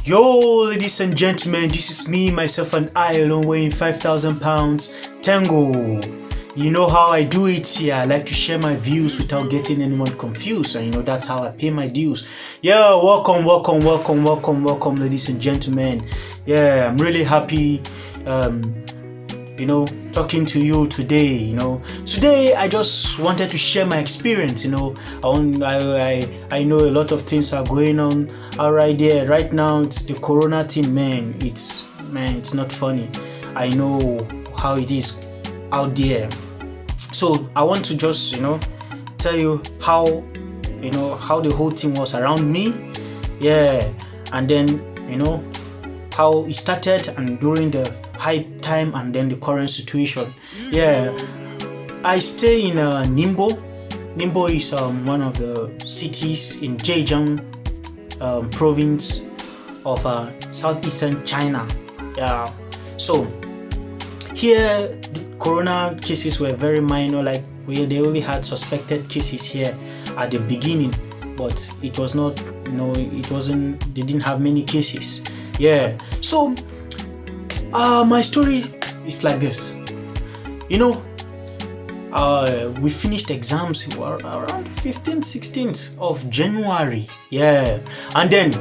Yo, ladies and gentlemen, this is me, myself, and I alone weighing 5,000 pounds. Terngu. You know how I do it here. I like to share my views without getting anyone confused, and that's how I pay my dues. Yeah, welcome, ladies and gentlemen. Yeah, I'm really happy. Talking to you today. Today I just wanted to share my experience. I know a lot of things are going on right there right now. It's the corona thing, man. It's not funny. I know how it is out there. So I want to just tell you how the whole thing was around me. Yeah, and then how it started and during the hype time and then the current situation. Yeah, I stay in Ningbo. Ningbo is one of the cities in Zhejiang province of southeastern China. Yeah, so here the corona cases were very minor. Like they only had suspected cases here at the beginning, but it was not. It wasn't. They didn't have many cases. Yeah, so my story is like this. We finished exams around 15th, 16th of January. Yeah, and then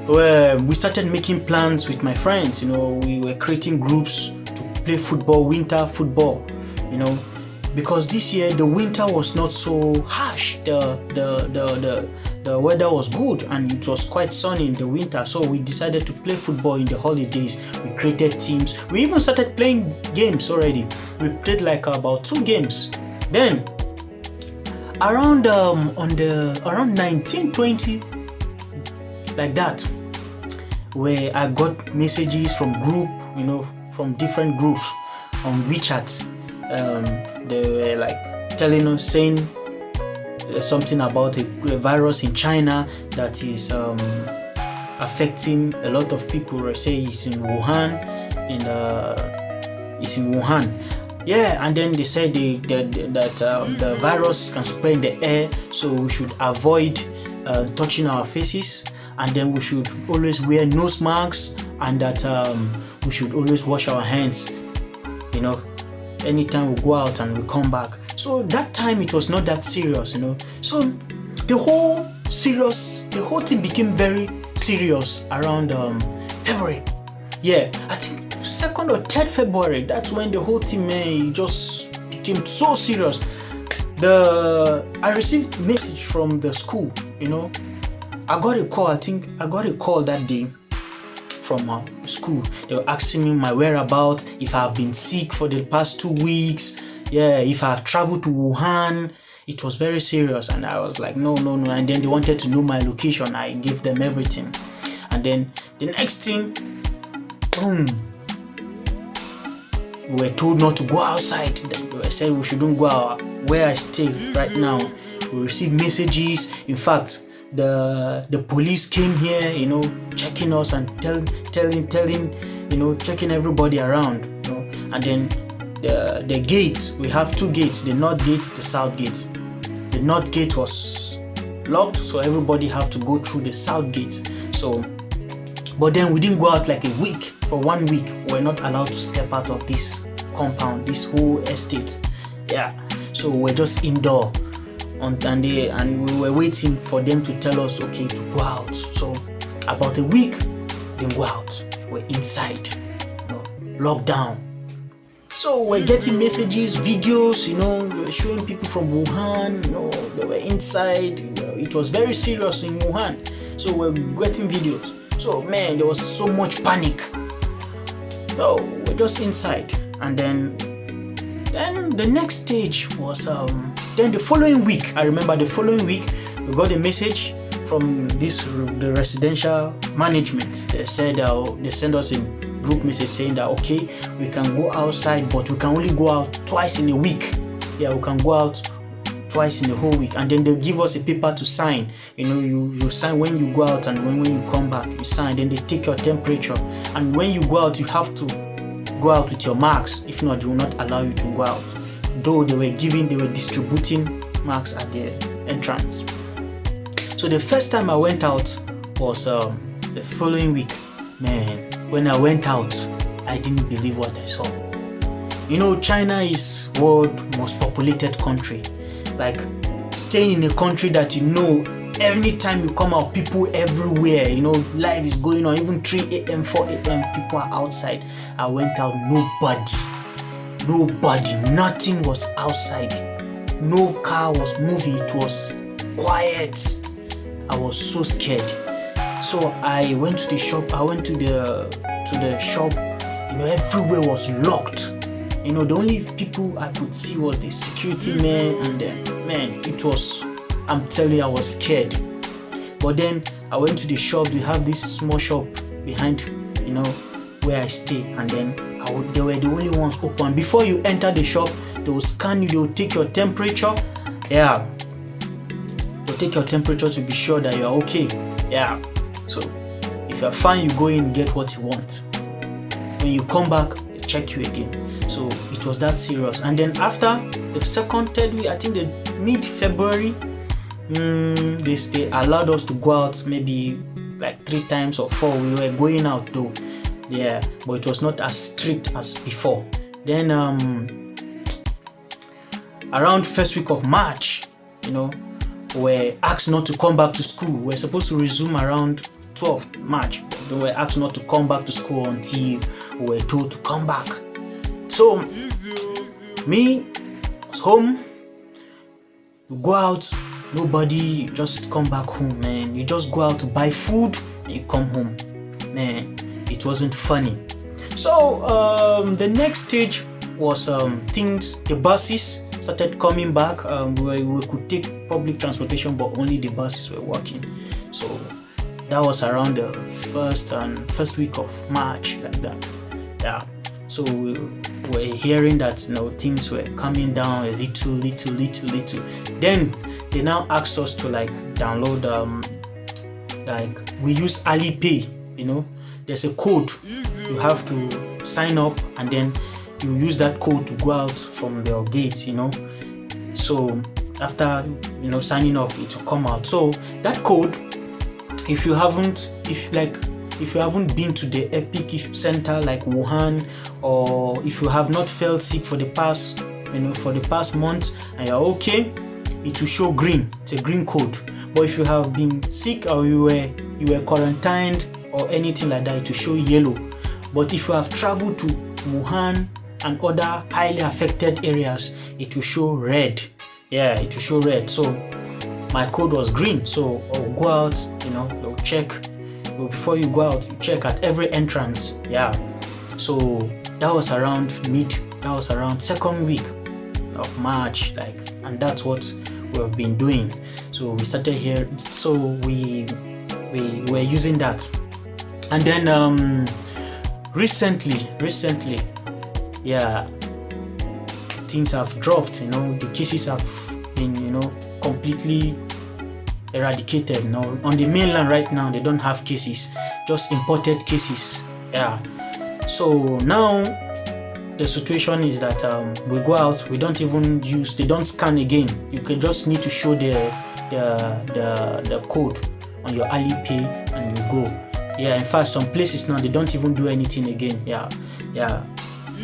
we started making plans with my friends. We were creating groups to play football, winter football. Because this year the winter was not so harsh. The weather was good and it was quite sunny in the winter, so we decided to play football in the holidays. We created teams. We even started playing games already. We played like about 2 games. Then around 1920, like that, where I got messages from from different groups on WeChat. They were like telling us, saying something about a virus in China that is affecting a lot of people. They say it's in Wuhan, it's in Wuhan. Yeah, and then they said that the virus can spread in the air, so we should avoid touching our faces, and then we should always wear nose masks, and that we should always wash our hands. Anytime we go out and we come back. So that time it was not that serious. So the whole thing became very serious around February. Yeah, I think 2nd or 3rd February. That's when the whole thing just became so serious. I received a message from the school. I got a call. I think I got a call that day from school. They were asking me my whereabouts, if I've been sick for the past 2 weeks, if I've traveled to Wuhan. It was very serious, and I was like, no. And then they wanted to know my location. I gave them everything, and then the next thing, boom, we were told not to go outside. They said we shouldn't go out where I stay right now. We received messages. In fact, the police came here, checking us and telling, checking everybody around, and then the gates, we have 2 gates, the north gate, the south gate. The north gate was locked, so everybody have to go through the south gate. So, but then we didn't go out like a week. For 1 week, we're not allowed to step out of this compound, this whole estate. Yeah, so we're just indoor. And we were waiting for them to tell us, okay, to go out. So about a week, then go out. We're inside, lockdown. So we're getting messages, videos, they were showing people from Wuhan, they were inside. It was very serious in Wuhan. So we're getting videos. So man, there was so much panic. So we're just inside. And then the next stage was then the following week. I remember the following week we got a message from the residential management. They said they sent us a group message saying that okay, we can go outside, but we can only go out twice in a week. Yeah, we can go out twice in the whole week, and then they'll give us a paper to sign. You sign when you go out, and when you come back you sign. Then they take your temperature, and when you go out you have to go out with your marks. If not, they will not allow you to go out. Though they were distributing marks at the entrance. So the first time I went out was the following week, man, when I went out, I didn't believe what I saw. China is world most populated country. Like, staying in a country that anytime you come out, people everywhere, life is going on. Even 3 a.m., 4 a.m., people are outside. I went out, nobody, nothing was outside. No car was moving, it was quiet. I was so scared. So I went to the shop. Everywhere was locked. The only people I could see was the security man, and I'm telling you, I was scared. But then I went to the shop. We have this small shop behind, where I stay, and then they were the only ones open. Before you enter the shop, they will scan you. They will take your temperature. Yeah, they'll take your temperature to be sure that you are okay. Yeah. So if you're fine, you go in, get what you want. When you come back, they check you again. So it was that serious. And then after the third week, I think the mid-February, they allowed us to go out maybe like 3 times or 4. We were going out though. Yeah, but it was not as strict as before. Then around first week of March, we're asked not to come back to school. We're supposed to resume around 12th March. They were asked not to come back to school until we were told to come back. So me was home. You go out, nobody, just come back home, man. You just go out to buy food and you come home, man. It wasn't funny. So the next stage was the buses started coming back. We could take public transportation, but only the buses were working. So that was around the first week of March, like that. Yeah. So we were hearing that things were coming down a little. Then they now asked us to download we use Alipay. There's a code. You have to sign up, and then you use that code to go out from your gate. So after signing up, it will come out. So that code, if you haven't been to the Epic Center like Wuhan, or if you have not felt sick for the past month and you're okay, it will show green. It's a green code. But if you have been sick or you were quarantined or anything like that, it will show yellow. But if you have traveled to Wuhan and other highly affected areas, it will show red. Yeah, it will show red. So my code was green. So I'll go out, they'll check. Before you go out, you check at every entrance. Yeah. So that was around second week of March, and that's what we have been doing. So we started here. So we were using that. And then recently, yeah, things have dropped. The cases have been completely eradicated. On the mainland right now, they don't have cases, just imported cases. Yeah. So now the situation is that we go out, they don't scan again. You can just need to show the code on your Alipay and you go. Yeah, in fact, some places now they don't even do anything again. Yeah.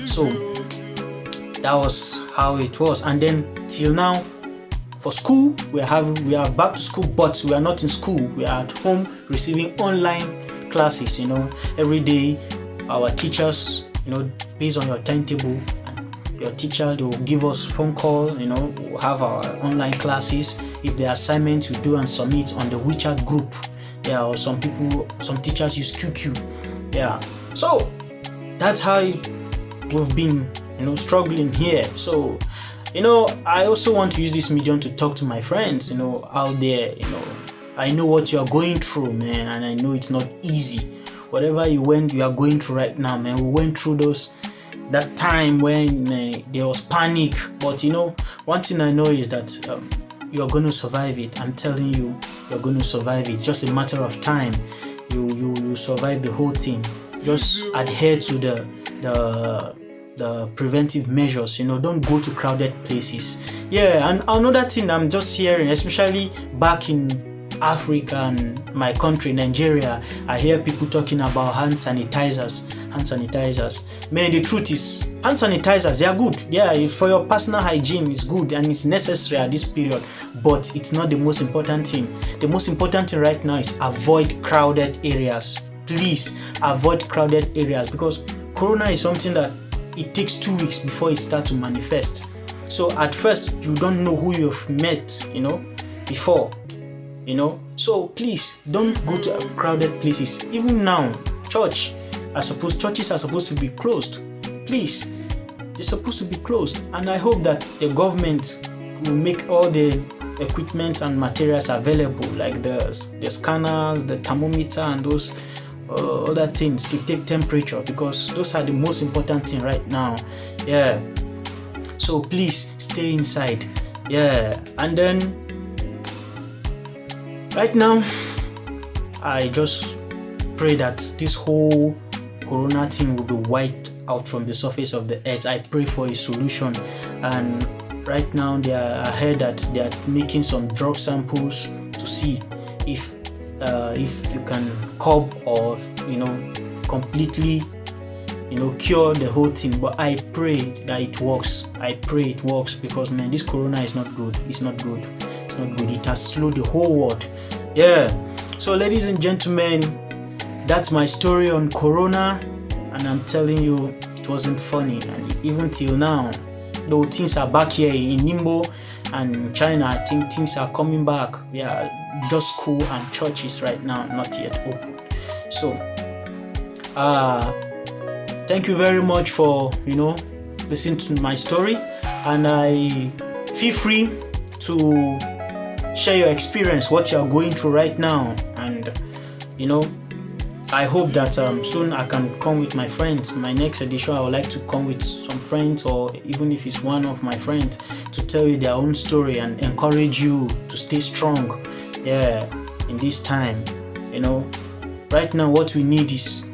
So that was how it was. And then till now, for school, we are back to school, but we are not in school. We are at home receiving online classes. Every day our teachers, based on your timetable, and your teacher, they will give us phone call. We'll have our online classes. If the assignments you do and submit on the WeChat group, yeah, or some teachers use QQ. Yeah. So that's how we've been struggling here. So I also want to use this medium to talk to my friends out there. I know what you are going through, man, and I know it's not easy. Whatever you are going through right now, man. We went through that time when there was panic, but one thing I know is that you're going to survive it. I'm telling you, you're going to survive it. Just a matter of time. You survive the whole thing. Just adhere to the preventive measures. Don't go to crowded places. Yeah, and another thing I'm just hearing, especially back in Africa and my country, Nigeria, I hear people talking about hand sanitizers. Man, the truth is, hand sanitizers, they are good. Yeah, for your personal hygiene, it's good and it's necessary at this period, but it's not the most important thing. The most important thing right now is avoid crowded areas. Please avoid crowded areas, because corona is something that it takes 2 weeks before it starts to manifest. So at first you don't know who you've met, before, so please don't go to crowded places. Even now, churches are supposed to be closed. Please, they're supposed to be closed, and I hope that the government will make all the equipment and materials available, like the scanners, the thermometer, and those other things to take temperature, because those are the most important thing right now. Yeah, so please stay inside. Yeah, and then right now I just pray that this whole corona thing will be wiped out from the surface of the earth. I pray for a solution, and right now I heard that they are making some drug samples to see if you can curb or completely cure the whole thing. But I pray that it works. I pray it works, because man, this corona is not good. It's not good. It has slowed the whole world. Yeah. So ladies and gentlemen, that's my story on corona, and I'm telling you, it wasn't funny. And even till now, though things are back here in Ningbo and China, I think things are coming back. Yeah, just school and churches right now not yet open. So thank you very much for listening to my story, and I feel free to share your experience, what you are going through right now. And I hope that soon I can come with my friends. My next edition, I would like to come with some friends, or even if it's one of my friends, to tell you their own story and encourage you to stay strong. Yeah, in this time, right now what we need is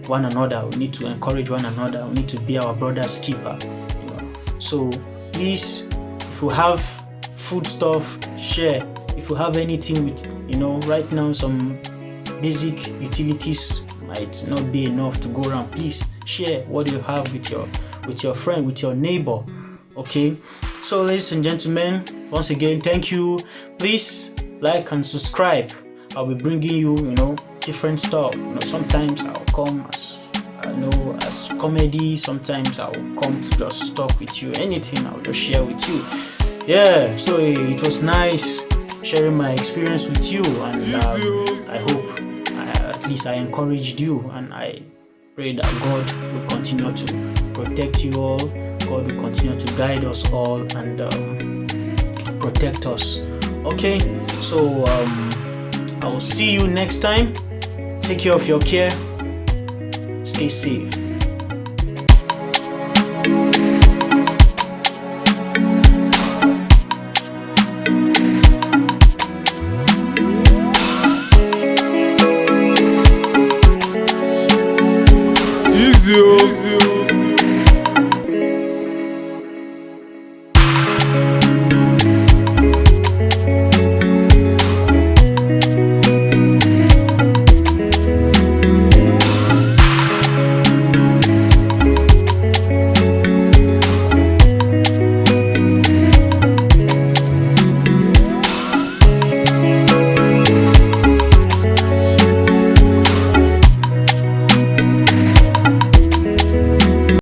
one another. We need to encourage one another. We need to be our brother's keeper. So please, if you have food stuff, share. If you have anything with right now, some basic utilities might not be enough to go around, please share what you have with your friend, with your neighbor. Okay, so ladies and gentlemen, once again, thank you. Please like and subscribe. I'll be bringing you different stuff. Sometimes I'll come as comedy, sometimes I'll come to just talk with you. Anything, I'll just share with you. Yeah, so it was nice sharing my experience with you, and I hope at least I encouraged you, and I pray that God will continue to protect you all. God will continue to guide us all and protect us. Okay, so I will see you next time. Take care of your care. Stay safe.